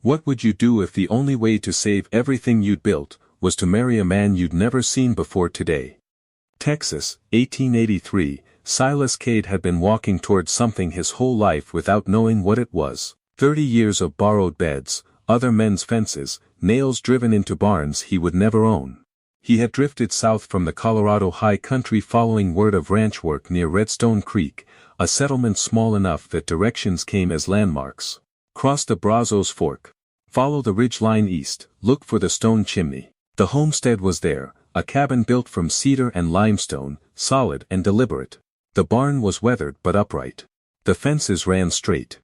What would you do if the only way to save everything you'd built was to marry a man you'd never seen before today? Texas, 1883, Silas Cade had been walking towards something his whole life without knowing what it was. 30 years of borrowed beds, other men's fences, nails driven into barns he would never own. He had drifted south from the Colorado high country following word of ranch work near Redstone Creek, a settlement small enough that directions came as landmarks. Cross the Brazos Fork. Follow the ridge line east, look for the stone chimney. The homestead was there, a cabin built from cedar and limestone, solid and deliberate. The barn was weathered but upright. The fences ran straight.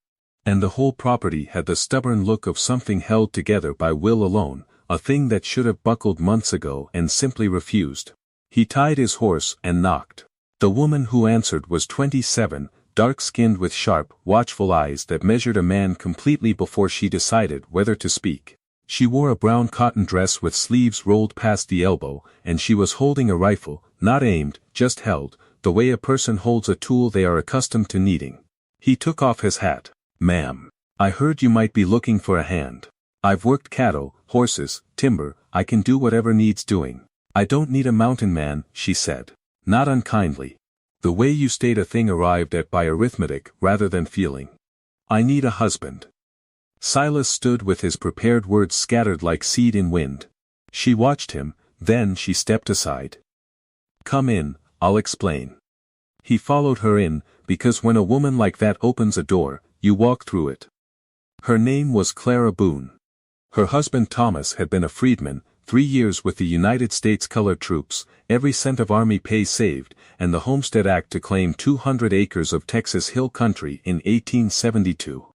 And the whole property had the stubborn look of something held together by will alone, a thing that should have buckled months ago and simply refused. He tied his horse and knocked. The woman who answered was 27, dark-skinned with sharp, watchful eyes that measured a man completely before she decided whether to speak. She wore a brown cotton dress with sleeves rolled past the elbow, and she was holding a rifle, not aimed, just held, the way a person holds a tool they are accustomed to needing. He took off his hat. "Ma'am, I heard you might be looking for a hand. I've worked cattle, horses, timber, I can do whatever needs doing. I don't need a mountain man," she said. Not unkindly. The way you state a thing arrived at by arithmetic rather than feeling. "I need a husband." Silas stood with his prepared words scattered like seed in wind. She watched him, then she stepped aside. "Come in, I'll explain." He followed her in, because when a woman like that opens a door, you walk through it. Her name was Clara Boone. Her husband Thomas had been a freedman, 3 years with the United States Colored Troops, every cent of Army pay saved, and the Homestead Act to claim 200 acres of Texas hill country in 1872.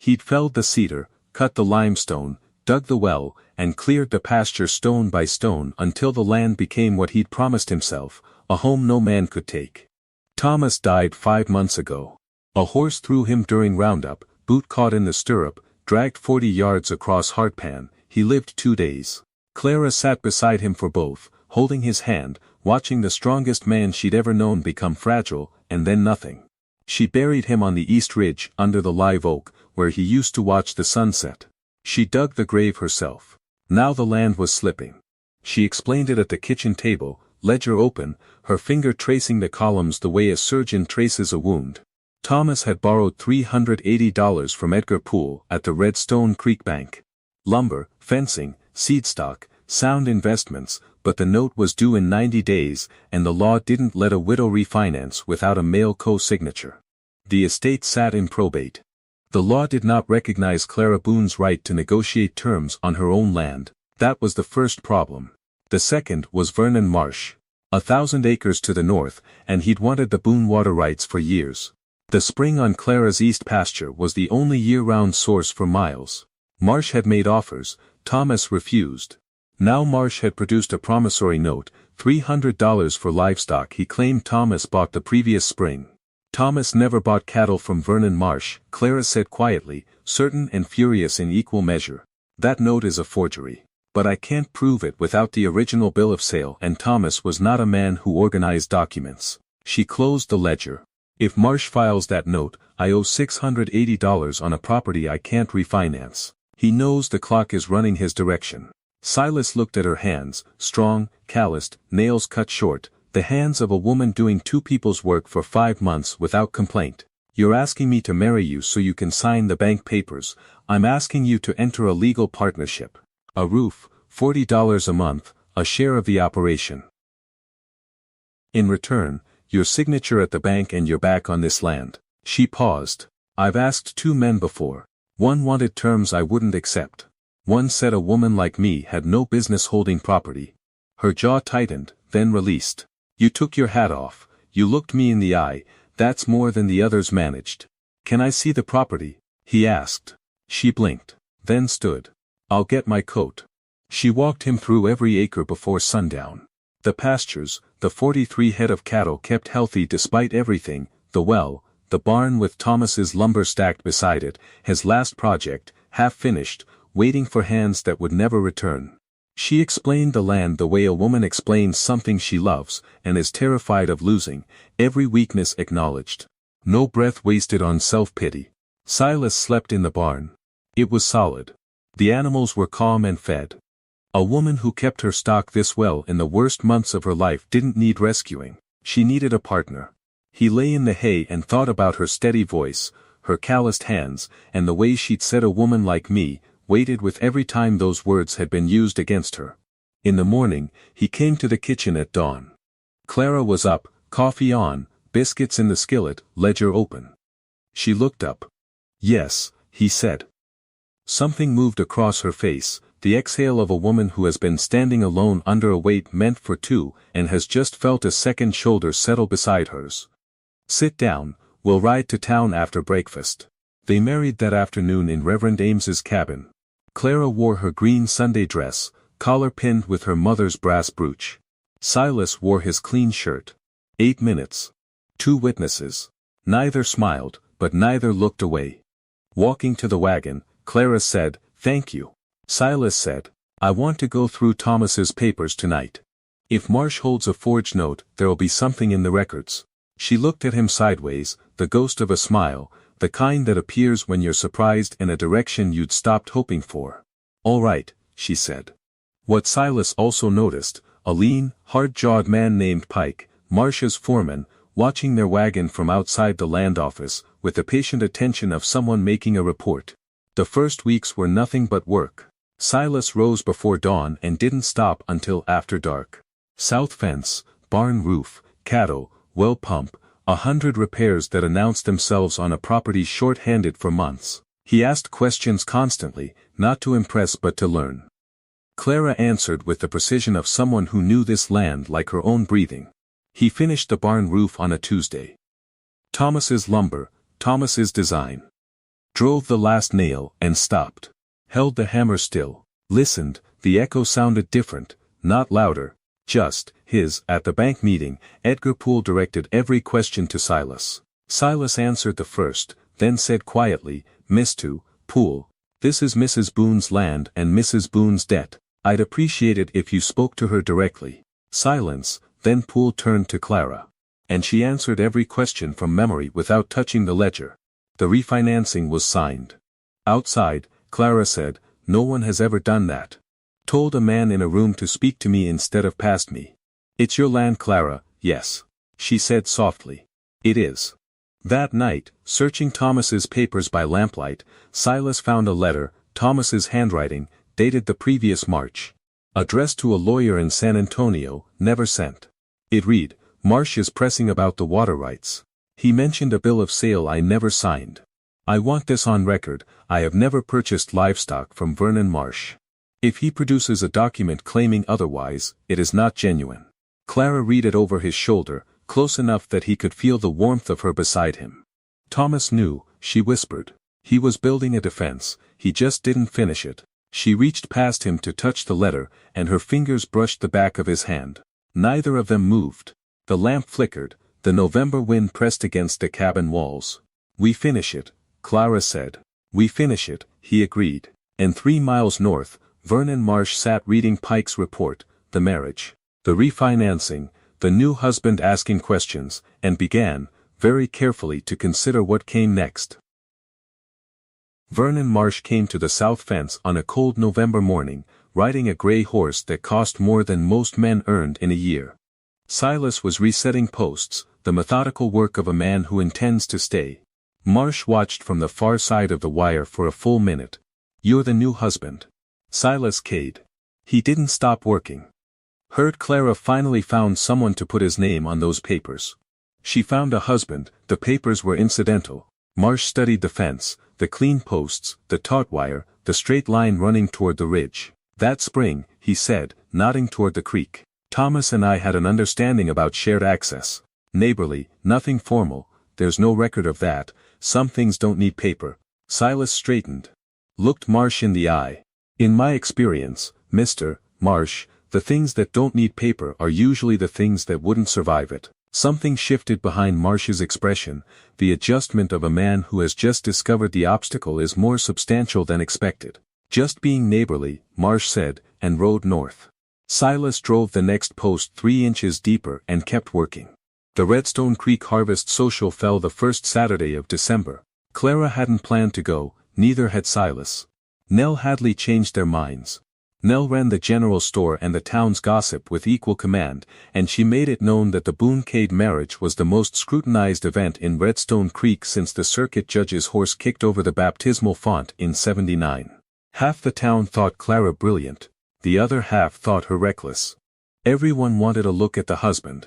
He'd felled the cedar, cut the limestone, dug the well, and cleared the pasture stone by stone until the land became what he'd promised himself, a home no man could take. Thomas died 5 months ago. A horse threw him during roundup, boot caught in the stirrup, dragged 40 yards across hardpan. He lived 2 days. Clara sat beside him for both, holding his hand, watching the strongest man she'd ever known become fragile, and then nothing. She buried him on the east ridge under the live oak, where he used to watch the sunset. She dug the grave herself. Now the land was slipping. She explained it at the kitchen table, ledger open, her finger tracing the columns the way a surgeon traces a wound. Thomas had borrowed $380 from Edgar Poole at the Redstone Creek Bank. Lumber, fencing, seed stock, sound investments, but the note was due in 90 days, and the law didn't let a widow refinance without a male co-signature. The estate sat in probate. The law did not recognize Clara Boone's right to negotiate terms on her own land. That was the first problem. The second was Vernon Marsh. 1,000 acres to the north, and he'd wanted the Boone water rights for years. The spring on Clara's east pasture was the only year-round source for miles. Marsh had made offers, Thomas refused. Now Marsh had produced a promissory note, $300 for livestock he claimed Thomas bought the previous spring. Thomas never bought cattle from Vernon Marsh, Clara said quietly, certain and furious in equal measure. That note is a forgery. But I can't prove it without the original bill of sale, and Thomas was not a man who organized documents. She closed the ledger. If Marsh files that note, I owe $680 on a property I can't refinance. He knows the clock is running his direction. Silas looked at her hands, strong, calloused, nails cut short, the hands of a woman doing 2 people's work for 5 months without complaint. "You're asking me to marry you so you can sign the bank papers. I'm asking you to enter a legal partnership. A roof, $40 a month, a share of the operation. In return, your signature at the bank and you're back on this land." She paused. "I've asked 2 men before. One wanted terms I wouldn't accept. One said a woman like me had no business holding property." Her jaw tightened, then released. "You took your hat off, you looked me in the eye, that's more than the others managed." "Can I see the property?" he asked. She blinked, then stood. "I'll get my coat." She walked him through every acre before sundown. The pastures, the 43 head of cattle kept healthy despite everything, the well, the barn with Thomas's lumber stacked beside it, his last project, half finished, waiting for hands that would never return. She explained the land the way a woman explains something she loves and is terrified of losing, every weakness acknowledged. No breath wasted on self-pity. Silas slept in the barn. It was solid. The animals were calm and fed. A woman who kept her stock this well in the worst months of her life didn't need rescuing. She needed a partner. He lay in the hay and thought about her steady voice, her calloused hands, and the way she'd said a woman like me, waited with every time those words had been used against her. In the morning, he came to the kitchen at dawn. Clara was up, coffee on, biscuits in the skillet, ledger open. She looked up. "Yes," he said. Something moved across her face, the exhale of a woman who has been standing alone under a weight meant for two and has just felt a second shoulder settle beside hers. "Sit down, we'll ride to town after breakfast." They married that afternoon in Reverend Ames's cabin. Clara wore her green Sunday dress, collar pinned with her mother's brass brooch. Silas wore his clean shirt. 8 minutes. 2 witnesses. Neither smiled, but neither looked away. Walking to the wagon, Clara said, "Thank you." Silas said, "I want to go through Thomas's papers tonight. If Marsh holds a forged note, there'll be something in the records." She looked at him sideways, the ghost of a smile, the kind that appears when you're surprised in a direction you'd stopped hoping for. "All right," she said. What Silas also noticed, a lean, hard-jawed man named Pike, Marsh's foreman, watching their wagon from outside the land office, with the patient attention of someone making a report. The first weeks were nothing but work. Silas rose before dawn and didn't stop until after dark. South fence, barn roof, cattle, well pump, 100 repairs that announced themselves on a property short-handed for months. He asked questions constantly, not to impress but to learn. Clara answered with the precision of someone who knew this land like her own breathing. He finished the barn roof on a Tuesday. Thomas's lumber, Thomas's design. Drove the last nail and stopped. Held the hammer still. Listened, the echo sounded different, not louder, just his. At the bank meeting, Edgar Poole directed every question to Silas. Silas answered the first, then said quietly, "Mr. Poole, this is Mrs. Boone's land and Mrs. Boone's debt. I'd appreciate it if you spoke to her directly." Silence, then Poole turned to Clara. And she answered every question from memory without touching the ledger. The refinancing was signed. Outside, Clara said, "No one has ever done that. Told a man in a room to speak to me instead of past me." "It's your land, Clara." "Yes," she said softly. "It is." That night, searching Thomas's papers by lamplight, Silas found a letter, Thomas's handwriting, dated the previous March. Addressed to a lawyer in San Antonio, never sent. It read, "Marsh is pressing about the water rights. He mentioned a bill of sale I never signed. I want this on record, I have never purchased livestock from Vernon Marsh. If he produces a document claiming otherwise, it is not genuine." Clara read it over his shoulder, close enough that he could feel the warmth of her beside him. Thomas knew, she whispered. He was building a defense, he just didn't finish it. She reached past him to touch the letter, and her fingers brushed the back of his hand. Neither of them moved. The lamp flickered, the November wind pressed against the cabin walls. "We finish it," Clara said. "We finish it," he agreed. And 3 miles north, Vernon Marsh sat reading Pike's report, the marriage, the refinancing, the new husband asking questions, and began, very carefully to consider what came next. Vernon Marsh came to the south fence on a cold November morning, riding a gray horse that cost more than most men earned in a year. Silas was resetting posts, the methodical work of a man who intends to stay. Marsh watched from the far side of the wire for a full minute. "You're the new husband. Silas Cade." He didn't stop working. Heard Clara finally found someone to put his name on those papers. She found a husband, the papers were incidental. Marsh studied the fence, the clean posts, the taut wire, the straight line running toward the ridge. "That spring," he said, nodding toward the creek, "Thomas and I had an understanding about shared access. Neighborly, nothing formal, there's no record of that, some things don't need paper." Silas straightened. Looked Marsh in the eye. "In my experience, Mr. Marsh, the things that don't need paper are usually the things that wouldn't survive it." Something shifted behind Marsh's expression, the adjustment of a man who has just discovered the obstacle is more substantial than expected. "Just being neighborly," Marsh said, and rode north. Silas drove the next post 3 inches deeper and kept working. The Redstone Creek Harvest Social fell the first Saturday of December. Clara hadn't planned to go, neither had Silas. Nell Hadley changed their minds. Nell ran the general store and the town's gossip with equal command, and she made it known that the Boone-Cade marriage was the most scrutinized event in Redstone Creek since the circuit judge's horse kicked over the baptismal font in '79. Half the town thought Clara brilliant, the other half thought her reckless. Everyone wanted a look at the husband.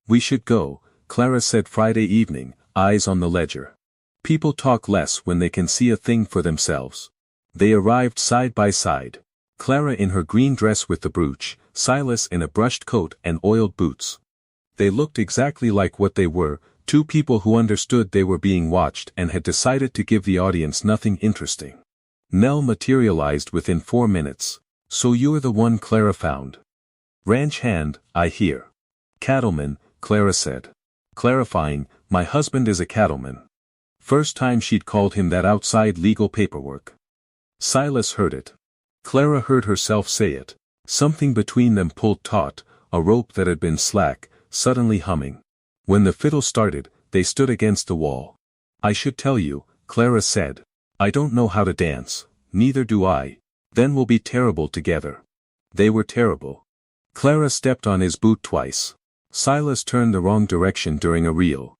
"We should go," Clara said Friday evening, eyes on the ledger. "People talk less when they can see a thing for themselves." They arrived side by side. Clara in her green dress with the brooch, Silas in a brushed coat and oiled boots. They looked exactly like what they were, two people who understood they were being watched and had decided to give the audience nothing interesting. Nell materialized within 4 minutes. "So you're the one Clara found." "Ranch hand, I hear." "Cattleman," Clara said. Clarifying, "My husband is a cattleman." First time she'd called him that outside legal paperwork. Silas heard it. Clara heard herself say it. Something between them pulled taut, a rope that had been slack, suddenly humming. When the fiddle started, they stood against the wall. "I should tell you," Clara said. "I don't know how to dance." "Neither do I." "Then we'll be terrible together." They were terrible. Clara stepped on his boot twice. Silas turned the wrong direction during a reel.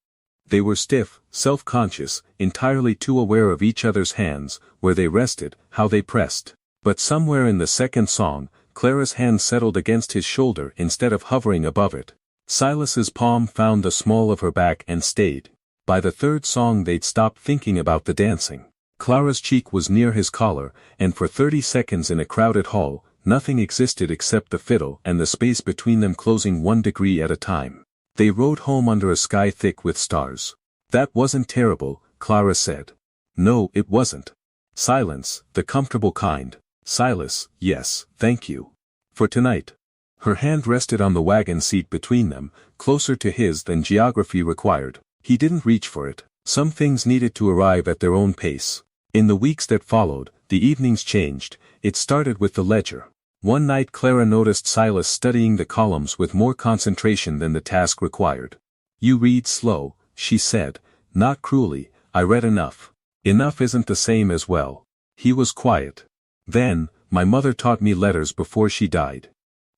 They were stiff, self-conscious, entirely too aware of each other's hands, where they rested, how they pressed. But somewhere in the second song, Clara's hand settled against his shoulder instead of hovering above it. Silas's palm found the small of her back and stayed. By the third song they'd stopped thinking about the dancing. Clara's cheek was near his collar, and for 30 seconds in a crowded hall, nothing existed except the fiddle and the space between them closing 1 degree at a time. They rode home under a sky thick with stars. "That wasn't terrible," Clara said. "No, it wasn't." Silence, the comfortable kind. Silas, "Yes, thank you. For tonight." Her hand rested on the wagon seat between them, closer to his than geography required. He didn't reach for it. Some things needed to arrive at their own pace. In the weeks that followed, the evenings changed. It started with the ledger. One night Clara noticed Silas studying the columns with more concentration than the task required. "You read slow," she said, not cruelly. "I read enough." "Enough isn't the same as well." He was quiet. "Then, my mother taught me letters before she died.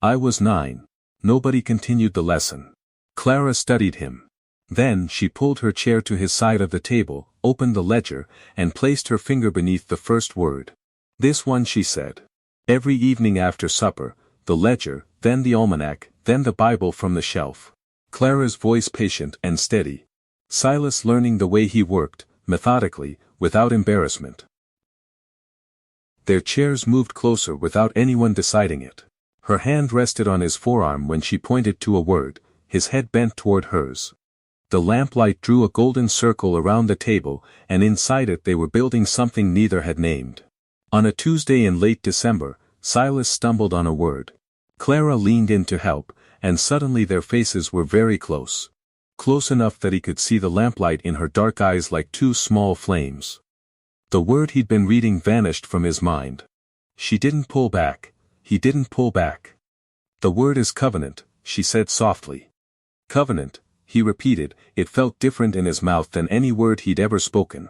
I was 9. Nobody continued the lesson." Clara studied him. Then she pulled her chair to his side of the table, opened the ledger, and placed her finger beneath the first word. "This one," she said. Every evening after supper, the ledger, then the almanac, then the Bible from the shelf. Clara's voice patient and steady. Silas learning the way he worked, methodically, without embarrassment. Their chairs moved closer without anyone deciding it. Her hand rested on his forearm when she pointed to a word, his head bent toward hers. The lamplight drew a golden circle around the table, and inside it they were building something neither had named. On a Tuesday in late December, Silas stumbled on a word. Clara leaned in to help, and suddenly their faces were very close. Close enough that he could see the lamplight in her dark eyes like 2 small flames. The word he'd been reading vanished from his mind. She didn't pull back. He didn't pull back. "The word is covenant," she said softly. "Covenant," he repeated. It felt different in his mouth than any word he'd ever spoken.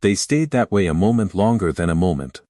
They stayed that way a moment longer than a moment.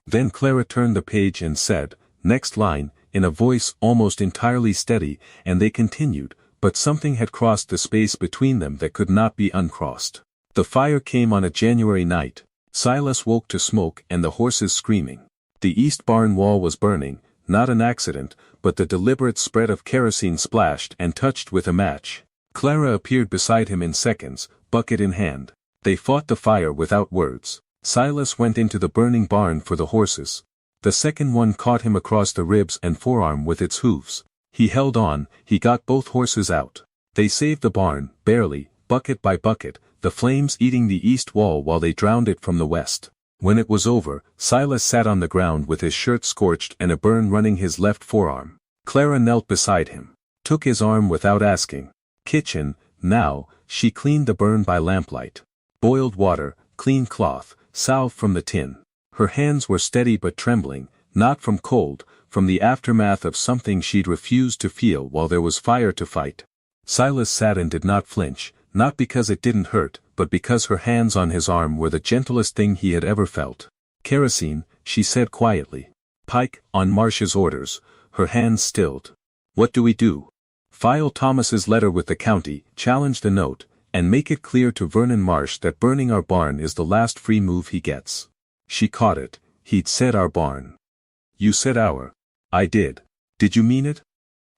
Then Clara turned the page and said, "Next line," in a voice almost entirely steady, and they continued, but something had crossed the space between them that could not be uncrossed. The fire came on a January night. Silas woke to smoke and the horses screaming. The east barn wall was burning, not an accident, but the deliberate spread of kerosene splashed and touched with a match. Clara appeared beside him in seconds, bucket in hand. They fought the fire without words. Silas went into the burning barn for the horses. The second one caught him across the ribs and forearm with its hooves. He held on, he got both horses out. They saved the barn, barely, bucket by bucket, the flames eating the east wall while they drowned it from the west. When it was over, Silas sat on the ground with his shirt scorched and a burn running his left forearm. Clara knelt beside him, took his arm without asking. Kitchen, now, she cleaned the burn by lamplight. Boiled water, clean cloth, salve from the tin. Her hands were steady but trembling, not from cold, from the aftermath of something she'd refused to feel while there was fire to fight. Silas sat and did not flinch, not because it didn't hurt, but because her hands on his arm were the gentlest thing he had ever felt. Kerosene, she said quietly. Pike, on Marsh's orders, her hands stilled. What do we do? File Thomas's letter with the county, challenge the note, and make it clear to Vernon Marsh that burning our barn is the last free move he gets. She caught it. He'd said our barn. You said our. I did. Did you mean it?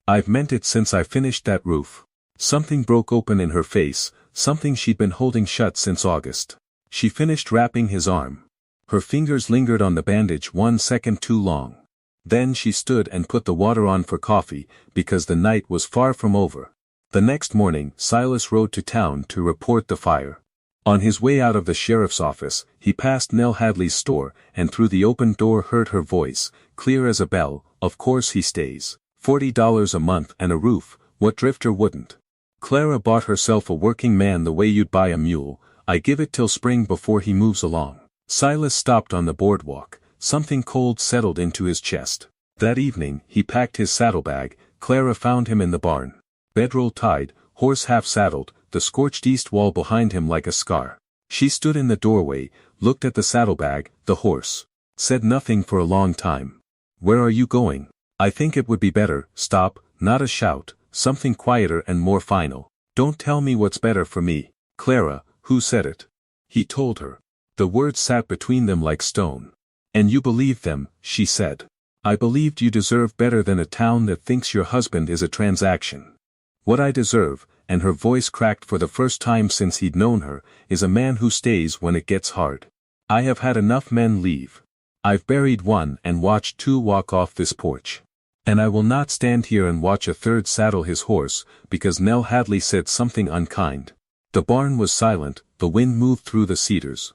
I've meant it since I finished that roof. Something broke open in her face, something she'd been holding shut since August. She finished wrapping his arm. Her fingers lingered on the bandage 1 second too long. Then she stood and put the water on for coffee, because the night was far from over. The next morning, Silas rode to town to report the fire. On his way out of the sheriff's office, he passed Nell Hadley's store, and through the open door heard her voice, clear as a bell. Of course he stays. $40 a month and a roof, what drifter wouldn't? Clara bought herself a working man the way you'd buy a mule. I give it till spring before he moves along. Silas stopped on the boardwalk. Something cold settled into his chest. That evening, he packed his saddlebag. Clara found him in the barn. Bedroll tied, horse half saddled, the scorched east wall behind him like a scar. She stood in the doorway, looked at the saddlebag, the horse. Said nothing for a long time. Where are you going? I think it would be better. Stop, not a shout, something quieter and more final. Don't tell me what's better for me. Clara, who said it? He told her. The words sat between them like stone. And you believed them, she said. I believed you deserve better than a town that thinks your husband is a transaction. What I deserve, and her voice cracked for the first time since he'd known her, is a man who stays when it gets hard. I have had enough men leave. I've buried one and watched two walk off this porch. And I will not stand here and watch a third saddle his horse, because Nell Hadley said something unkind. The barn was silent, the wind moved through the cedars.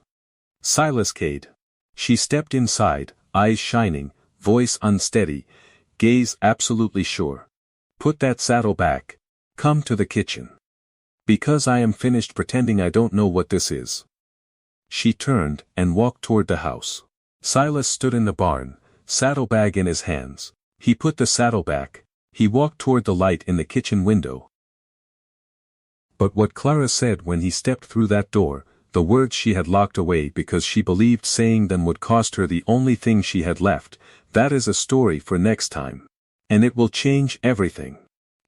Silas Cade. She stepped inside, eyes shining, voice unsteady, gaze absolutely sure. Put that saddle back. Come to the kitchen. Because I am finished pretending I don't know what this is. She turned and walked toward the house. Silas stood in the barn, saddlebag in his hands. He put the saddle back. He walked toward the light in the kitchen window. But what Clara said when he stepped through that door, the words she had locked away because she believed saying them would cost her the only thing she had left, that is a story for next time. And it will change everything.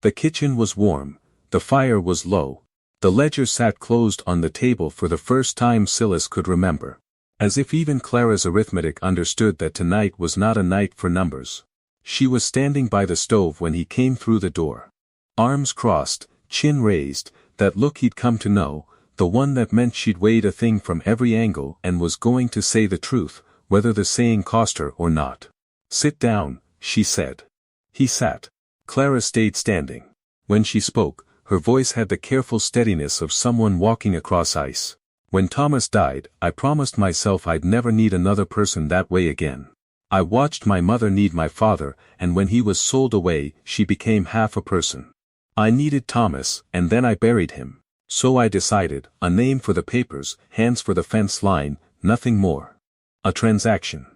The kitchen was warm, the fire was low. The ledger sat closed on the table for the first time Silas could remember. As if even Clara's arithmetic understood that tonight was not a night for numbers. She was standing by the stove when he came through the door. Arms crossed, chin raised, that look he'd come to know, the one that meant she'd weighed a thing from every angle and was going to say the truth, whether the saying cost her or not. Sit down, she said. He sat. Clara stayed standing. When she spoke, her voice had the careful steadiness of someone walking across ice. When Thomas died, I promised myself I'd never need another person that way again. I watched my mother need my father, and when he was sold away, she became half a person. I needed Thomas, and then I buried him. So I decided, a name for the papers, hands for the fence line, nothing more. A transaction.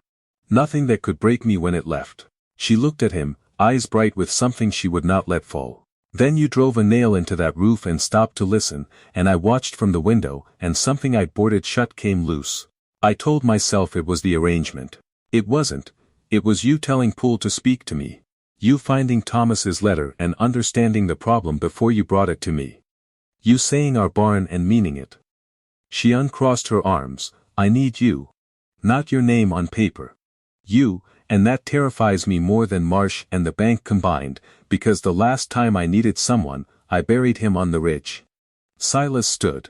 Nothing that could break me when it left. She looked at him, eyes bright with something she would not let fall. Then you drove a nail into that roof and stopped to listen, and I watched from the window, and something I'd boarded shut came loose. I told myself it was the arrangement. It wasn't. It was you telling Poole to speak to me. You finding Thomas's letter and understanding the problem before you brought it to me. You saying our barn and meaning it. She uncrossed her arms. I need you. Not your name on paper. You, and that terrifies me more than Marsh and the bank combined, because the last time I needed someone, I buried him on the ridge. Silas stood.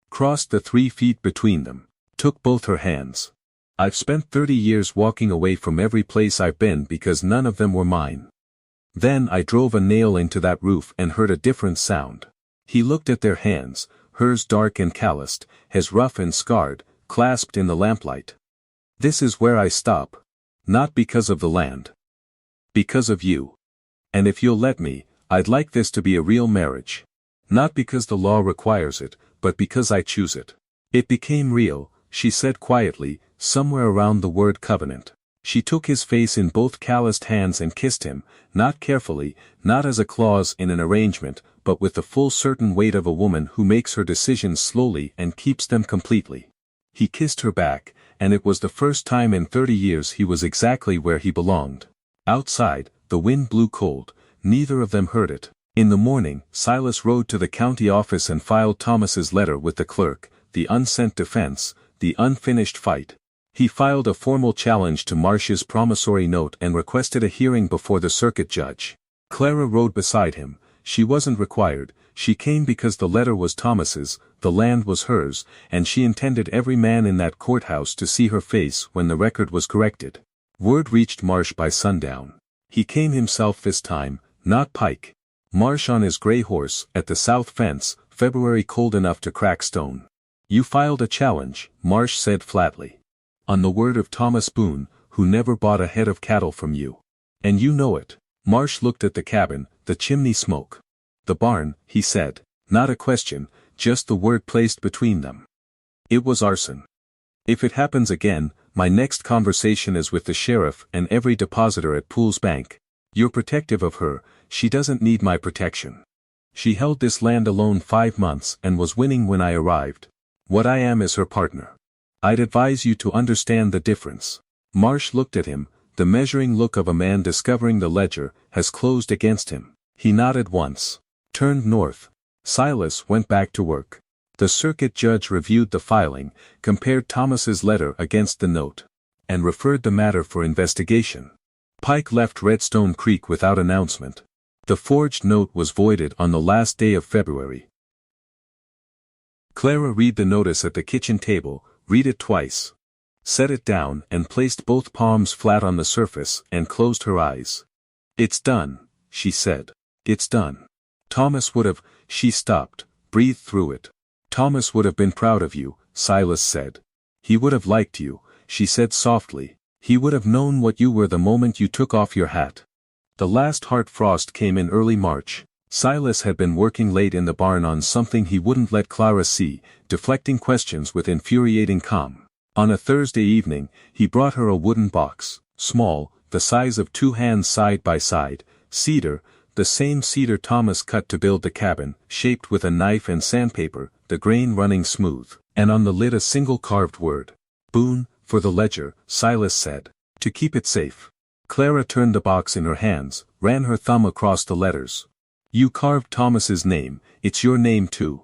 Crossed the 3 feet between them. Took both her hands. I've spent 30 years walking away from every place I've been because none of them were mine. Then I drove a nail into that roof and heard a different sound. He looked at their hands, hers dark and calloused, his rough and scarred, clasped in the lamplight. This is where I stop. Not because of the land. Because of you. And if you'll let me, I'd like this to be a real marriage. Not because the law requires it, but because I choose it. It became real, she said quietly, somewhere around the word covenant. She took his face in both calloused hands and kissed him, not carefully, not as a clause in an arrangement, but with the full certain weight of a woman who makes her decisions slowly and keeps them completely. He kissed her back, and it was the first time in 30 years he was exactly where he belonged. Outside, the wind blew cold, neither of them heard it. In the morning, Silas rode to the county office and filed Thomas's letter with the clerk, the unsent defense, the unfinished fight. He filed a formal challenge to Marsh's promissory note and requested a hearing before the circuit judge. Clara rode beside him. She wasn't required, she came because the letter was Thomas's, the land was hers, and she intended every man in that courthouse to see her face when the record was corrected. Word reached Marsh by sundown. He came himself this time, not Pike. Marsh on his gray horse, at the south fence, February cold enough to crack stone. You filed a challenge, Marsh said flatly. On the word of Thomas Boone, who never bought a head of cattle from you. And you know it. Marsh looked at the cabin, the chimney smoke. The barn, he said. Not a question, just the word placed between them. It was arson. If it happens again, my next conversation is with the sheriff and every depositor at Poole's Bank. You're protective of her, she doesn't need my protection. She held this land alone 5 months and was winning when I arrived. What I am is her partner. I'd advise you to understand the difference. Marsh looked at him, the measuring look of a man discovering the ledger has closed against him. He nodded once, turned north. Silas went back to work. The circuit judge reviewed the filing, compared Thomas's letter against the note, and referred the matter for investigation. Pike left Redstone Creek without announcement. The forged note was voided on the last day of February. Clara read the notice at the kitchen table, read it twice. Set it down and placed both palms flat on the surface and closed her eyes. It's done, she said. It's done. Thomas would have, she stopped, breathed through it. Thomas would have been proud of you, Silas said. He would have liked you, she said softly. He would have known what you were the moment you took off your hat. The last hard frost came in early March. Silas had been working late in the barn on something he wouldn't let Clara see, deflecting questions with infuriating calm. On a Thursday evening, he brought her a wooden box, small, the size of 2 hands side by side, cedar, the same cedar Thomas cut to build the cabin, shaped with a knife and sandpaper, the grain running smooth, and on the lid a single carved word. Boone, for the ledger, Silas said. To keep it safe. Clara turned the box in her hands, ran her thumb across the letters. You carved Thomas's name, it's your name too.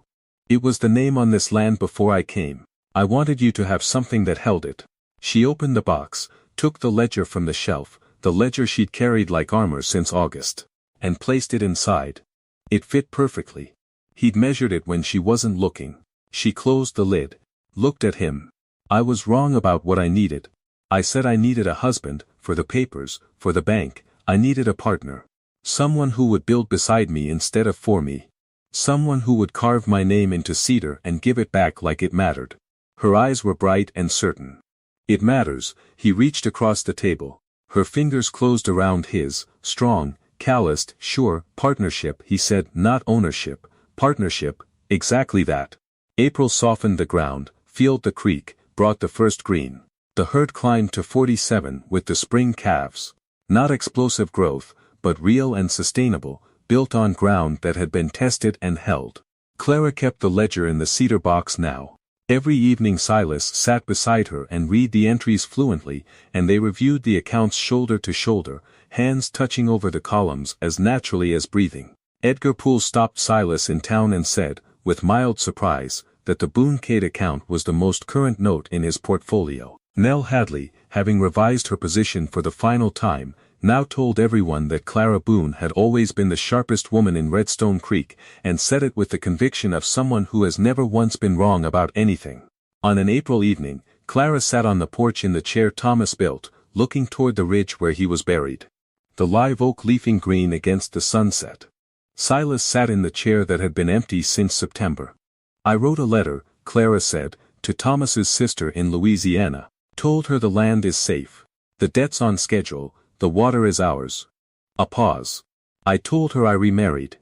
It was the name on this land before I came. I wanted you to have something that held it. She opened the box, took the ledger from the shelf, the ledger she'd carried like armor since August, and placed it inside. It fit perfectly. He'd measured it when she wasn't looking. She closed the lid, looked at him. I was wrong about what I needed. I said I needed a husband, for the papers, for the bank, I needed a partner. Someone who would build beside me instead of for me. Someone who would carve my name into cedar and give it back like it mattered. Her eyes were bright and certain. It matters, he reached across the table. Her fingers closed around his, strong, calloused, sure, partnership, he said, not ownership, partnership, exactly that. April softened the ground, filled the creek, brought the first green. The herd climbed to 47 with the spring calves. Not explosive growth, but real and sustainable, built on ground that had been tested and held. Clara kept the ledger in the cedar box now. Every evening Silas sat beside her and read the entries fluently, and they reviewed the accounts shoulder to shoulder, hands touching over the columns as naturally as breathing. Edgar Poole stopped Silas in town and said, with mild surprise, that the Boone Cade account was the most current note in his portfolio. Nell Hadley, having revised her position for the final time, now told everyone that Clara Boone had always been the sharpest woman in Redstone Creek, and said it with the conviction of someone who has never once been wrong about anything. On an April evening, Clara sat on the porch in the chair Thomas built, looking toward the ridge where he was buried. The live oak leafing green against the sunset. Silas sat in the chair that had been empty since September. I wrote a letter, Clara said, to Thomas's sister in Louisiana. Told her the land is safe. The debt's on schedule, the water is ours. A pause. I told her I remarried.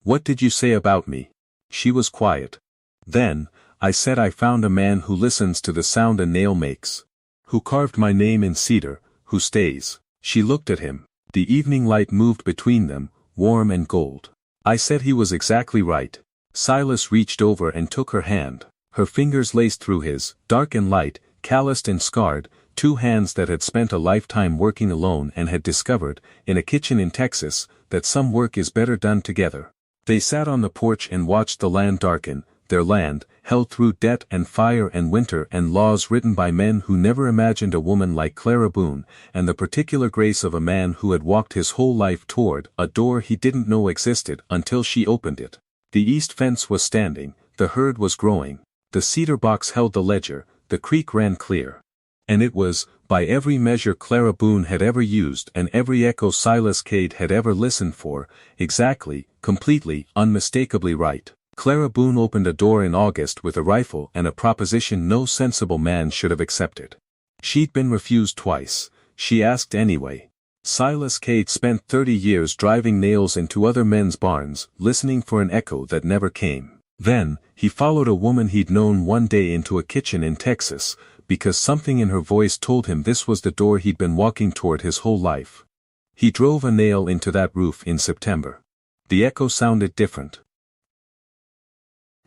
What did you say about me? She was quiet. Then, I said I found a man who listens to the sound a nail makes. Who carved my name in cedar, who stays. She looked at him. The evening light moved between them, warm and gold. I said he was exactly right. Silas reached over and took her hand. Her fingers laced through his, dark and light, calloused and scarred, 2 hands that had spent a lifetime working alone and had discovered, in a kitchen in Texas, that some work is better done together. They sat on the porch and watched the land darken, their land, held through debt and fire and winter and laws written by men who never imagined a woman like Clara Boone, and the particular grace of a man who had walked his whole life toward a door he didn't know existed until she opened it. The east fence was standing, the herd was growing, the cedar box held the ledger, the creek ran clear. And it was, by every measure Clara Boone had ever used and every echo Silas Cade had ever listened for, exactly, completely, unmistakably right. Clara Boone opened a door in August with a rifle and a proposition no sensible man should have accepted. She'd been refused twice. She asked anyway. Silas Cade spent 30 years driving nails into other men's barns, listening for an echo that never came. Then, he followed a woman he'd known one day into a kitchen in Texas, because something in her voice told him this was the door he'd been walking toward his whole life. He drove a nail into that roof in September. The echo sounded different.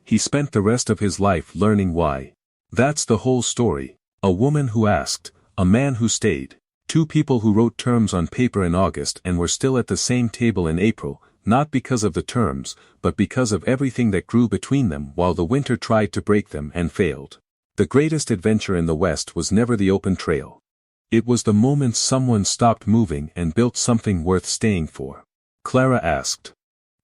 He spent the rest of his life learning why. That's the whole story. A woman who asked, a man who stayed. 2 people who wrote terms on paper in August and were still at the same table in April, not because of the terms, but because of everything that grew between them while the winter tried to break them and failed. The greatest adventure in the West was never the open trail. It was the moment someone stopped moving and built something worth staying for. Clara asked.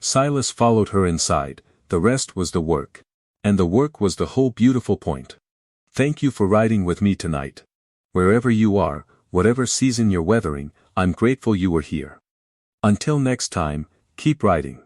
Silas followed her inside. The rest was the work. And the work was the whole beautiful point. Thank you for riding with me tonight. Wherever you are, whatever season you're weathering, I'm grateful you were here. Until next time, keep riding.